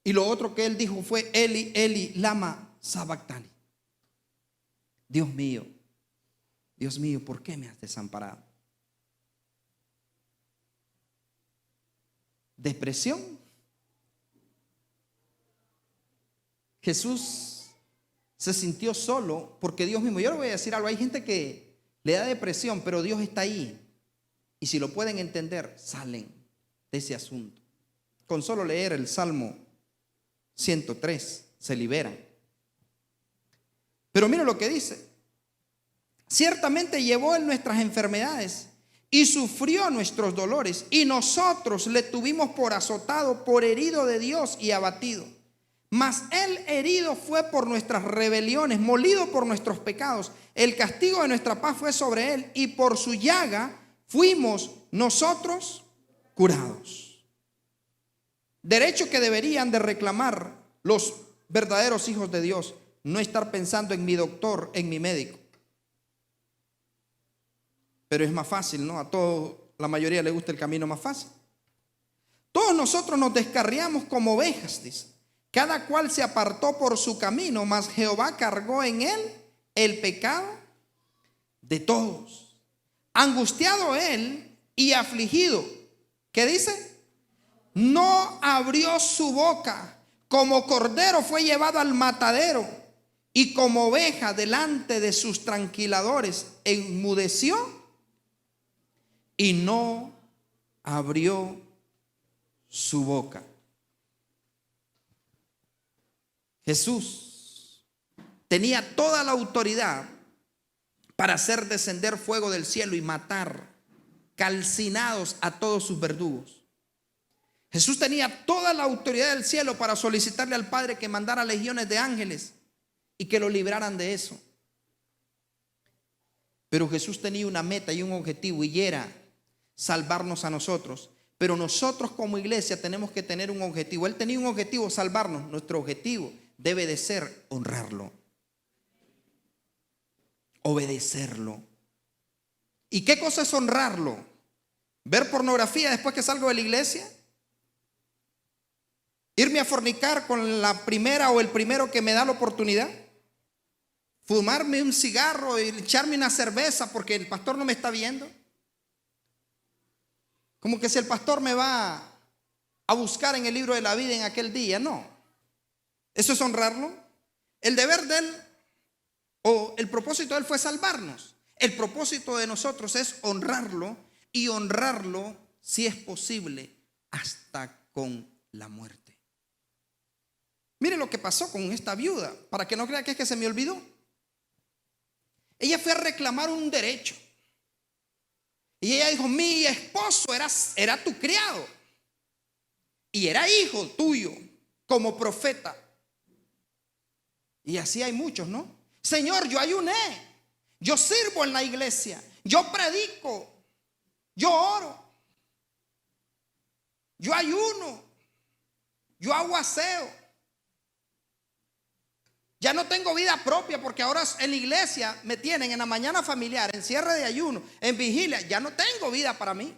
Y lo otro que él dijo fue: Eli, Eli, lama sabactani. Dios mío, ¿por qué me has desamparado? Depresión. Jesús se sintió solo porque Dios mismo, yo le voy a decir algo, hay gente que le da depresión, pero Dios está ahí, y si lo pueden entender, salen de ese asunto. Con solo leer el Salmo 103 se liberan. Pero mira lo que dice: ciertamente llevó él nuestras enfermedades y sufrió nuestros dolores, y nosotros le tuvimos por azotado, por herido de Dios y abatido. Mas él herido fue por nuestras rebeliones, molido por nuestros pecados. El castigo de nuestra paz fue sobre él, y por su llaga fuimos nosotros curados. Derecho que deberían de reclamar los verdaderos hijos de Dios, no estar pensando en mi doctor, en mi médico. Pero es más fácil, ¿no? La mayoría le gusta el camino más fácil. Todos nosotros nos descarriamos como ovejas, dice. Cada cual se apartó por su camino, mas Jehová cargó en él el pecado de todos. Angustiado él y afligido, ¿qué dice? No abrió su boca. Como cordero fue llevado al matadero, y como oveja delante de sus tranquiladores enmudeció y no abrió su boca. Jesús tenía toda la autoridad para hacer descender fuego del cielo y matar calcinados a todos sus verdugos. Jesús tenía toda la autoridad del cielo para solicitarle al Padre que mandara legiones de ángeles y que lo libraran de eso. Pero Jesús tenía una meta y un objetivo, y era salvarnos a nosotros. Pero nosotros como iglesia tenemos que tener un objetivo. Él tenía un objetivo, salvarnos. Nuestro objetivo debe de ser honrarlo, obedecerlo. ¿Y qué cosa es honrarlo? ¿Ver pornografía después que salgo de la iglesia? ¿Irme a fornicar con la primera o el primero que me da la oportunidad? ¿Fumarme un cigarro y echarme una cerveza porque el pastor no me está viendo? Como que si el pastor me va a buscar en el libro de la vida en aquel día. No. ¿Eso es honrarlo? El deber de él o el propósito de él fue salvarnos. El propósito de nosotros es honrarlo, y honrarlo, si es posible, hasta con la muerte. Mire lo que pasó con esta viuda, para que no crea que es que se me olvidó. Ella fue a reclamar un derecho. Y ella dijo: mi esposo era tu criado y era hijo tuyo como profeta. Y así hay muchos, ¿no? Señor, yo ayuné, yo sirvo en la iglesia, yo predico, yo oro, yo ayuno, yo hago aseo. Ya no tengo vida propia porque ahora en la iglesia me tienen en la mañana familiar, en cierre de ayuno, en vigilia. Ya no tengo vida para mí.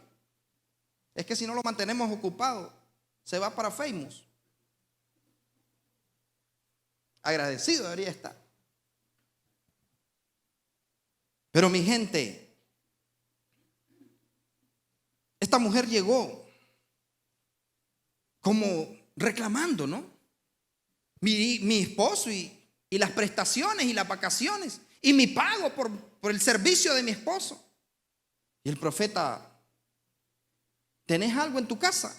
Es que si no lo mantenemos ocupado, se va para Famous. Agradecido debería estar. Pero mi gente, esta mujer llegó como reclamando, ¿no? Mi esposo y las prestaciones y las vacaciones y mi pago por el servicio de mi esposo. Y el profeta: ¿tenés algo en tu casa?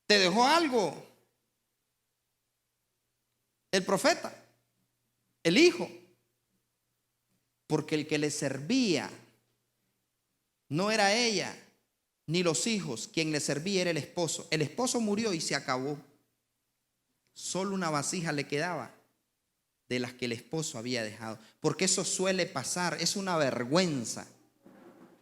¿Te dejó algo el profeta, el hijo? Porque el que le servía no era ella ni los hijos, quien le servía era el esposo. El esposo murió y se acabó. Solo una vasija le quedaba de las que el esposo había dejado. Porque eso suele pasar, es una vergüenza.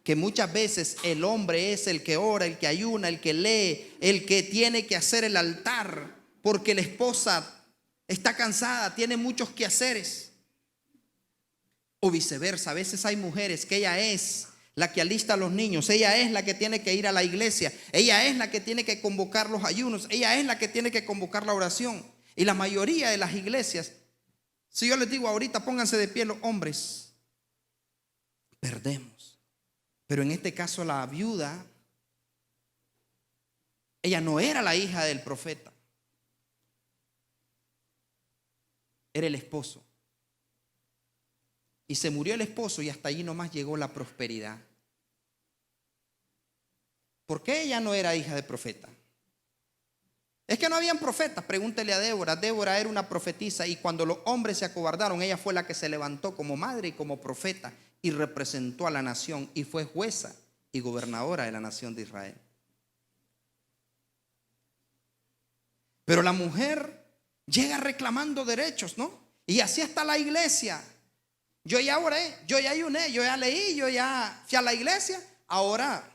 Que muchas veces el hombre es el que ora, el que ayuna, el que lee, el que tiene que hacer el altar, porque la esposa está cansada, tiene muchos quehaceres. O viceversa, a veces hay mujeres que ella es la que alista a los niños, ella es la que tiene que ir a la iglesia, ella es la que tiene que convocar los ayunos, ella es la que tiene que convocar la oración. Y la mayoría de las iglesias, si yo les digo ahorita pónganse de pie los hombres, perdemos. Pero en este caso la viuda, ella no era la hija del profeta, era el esposo. Y se murió el esposo y hasta allí nomás llegó la prosperidad. ¿Por qué ella no era hija de profeta? Es que no habían profetas. Pregúntele a Débora. Débora era una profetisa, y cuando los hombres se acobardaron, ella fue la que se levantó como madre y como profeta y representó a la nación y fue jueza y gobernadora de la nación de Israel. Pero la mujer llega reclamando derechos, ¿no? Y así está la iglesia. Yo ya oré, yo ya ayuné, yo ya leí, yo ya fui a la iglesia. Ahora,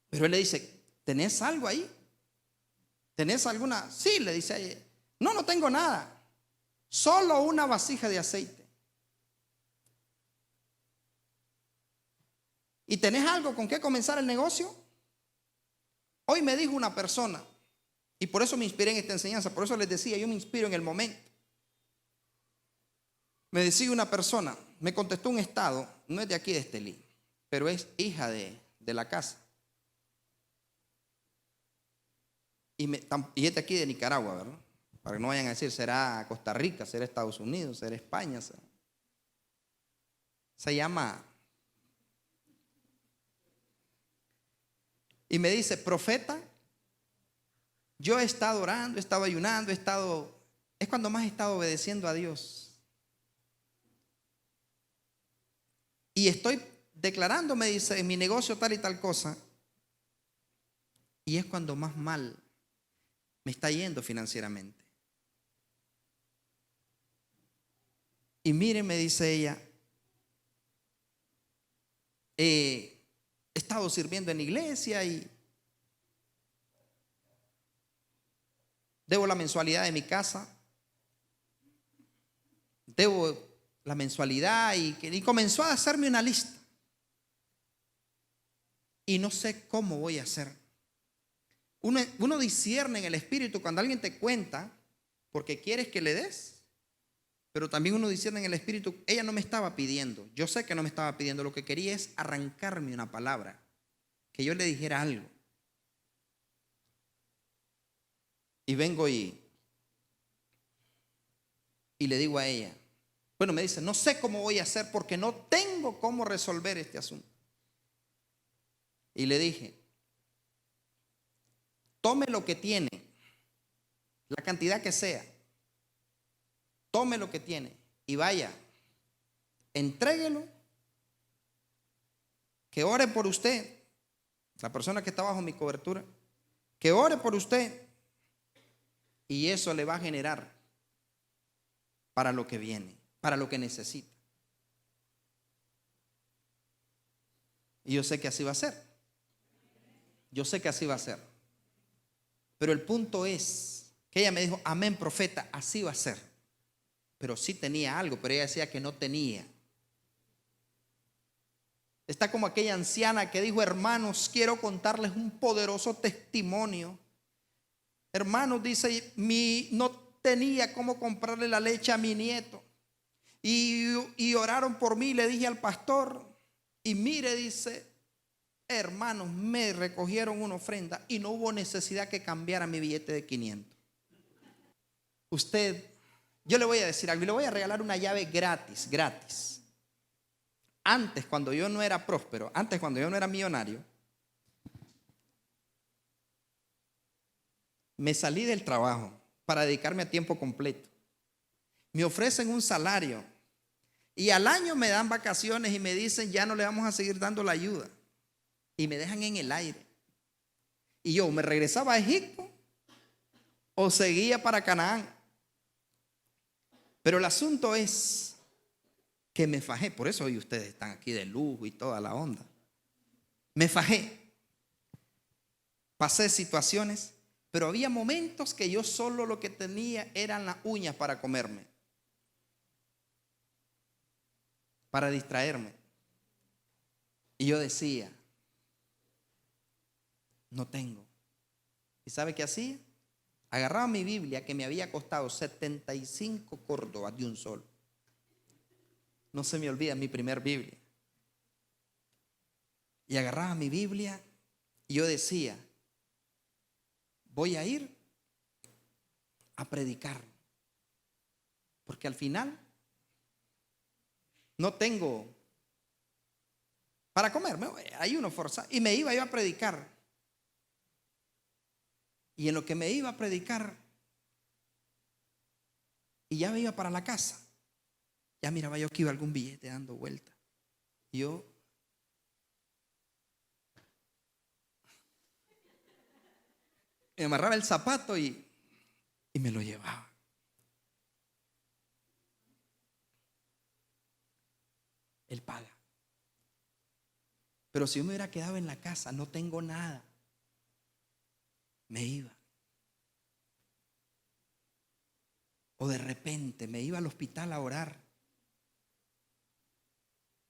pero él le dice: ¿tenés algo ahí? ¿Tenés alguna? Sí, le dice a ella. No, no tengo nada, solo una vasija de aceite. ¿Y tenés algo con qué comenzar el negocio? Hoy me dijo una persona, y por eso me inspiré en esta enseñanza, por eso les decía, yo me inspiro en el momento. Me decía una persona, me contestó un estado, no es de aquí de Estelí, pero es hija de la casa. Y es de aquí de Nicaragua, ¿verdad? Para que no vayan a decir, será Costa Rica, será Estados Unidos, será España. Se llama. Y me dice: profeta, yo he estado orando, he estado ayunando, es cuando más he estado obedeciendo a Dios. y estoy declarando, me dice, en mi negocio tal y tal cosa. Y es cuando más mal me está yendo financieramente. Y mire, me dice ella, he estado sirviendo en la iglesia y debo la mensualidad de mi casa, debo la mensualidad y comenzó a hacerme una lista. Y no sé cómo voy a hacer. Uno discierne en el espíritu cuando alguien te cuenta porque quieres que le des, pero también uno discierne en el espíritu. Ella no me estaba pidiendo, yo sé que no me estaba pidiendo, lo que quería es arrancarme una palabra, que yo le dijera algo. Y vengo y le digo a ella, bueno, me dice, no sé cómo voy a hacer porque no tengo cómo resolver este asunto. Y le dije, tome lo que tiene, la cantidad que sea, tome lo que tiene y vaya, entréguelo, que ore por usted, la persona que está bajo mi cobertura, que ore por usted, y eso le va a generar para lo que viene, para lo que necesita. Y yo sé que así va a ser. Yo sé que así va a ser. Pero el punto es que ella me dijo, amén, profeta, así va a ser. Pero sí tenía algo, pero ella decía que no tenía. Está como aquella anciana que dijo, hermanos, quiero contarles un poderoso testimonio. Hermanos, dice, no tenía cómo comprarle la leche a mi nieto. Y oraron por mí, le dije al pastor. Y mire, dice, hermanos, me recogieron una ofrenda y no hubo necesidad que cambiara mi billete de 500. Usted, yo le voy a decir algo, y le voy a regalar una llave gratis. Antes, cuando yo no era próspero, antes cuando yo no era millonario, me salí del trabajo para dedicarme a tiempo completo. Me ofrecen un salario y al año me dan vacaciones y me dicen, ya no le vamos a seguir dando la ayuda. Y me dejan en el aire. Y yo me regresaba a Egipto o seguía para Canaán. Pero el asunto es que me fajé. Por eso hoy ustedes están aquí de lujo y toda la onda. Me fajé. Pasé situaciones, pero había momentos que yo solo lo que tenía eran las uñas para comerme, para distraerme. Y yo decía, no tengo. ¿Y sabe qué hacía? Agarraba mi Biblia, que me había costado 75 córdobas de un solo. No se me olvida mi primer Biblia. Y agarraba mi Biblia y yo decía, voy a ir a predicar. Porque al final no tengo para comer. Hay uno forzado. Y me iba yo a predicar. Y en lo que me iba a predicar, y ya me iba para la casa, ya miraba yo que iba algún billete dando vuelta. Yo me amarraba el zapato y me lo llevaba. Él paga. Pero si yo me hubiera quedado en la casa, no tengo nada, me iba. O de repente me iba al hospital a orar.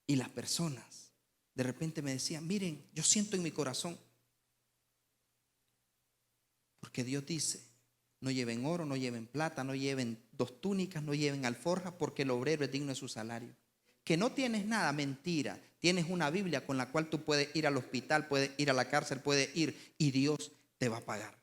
Y las personas de repente me decían, miren, yo siento en mi corazón. Porque Dios dice, no lleven oro, no lleven plata, no lleven 2 túnicas, no lleven alforjas, porque el obrero es digno de su salario. Que no tienes nada, mentira. Tienes una Biblia con la cual tú puedes ir al hospital, puedes ir a la cárcel, puedes ir y Dios te va a pagar.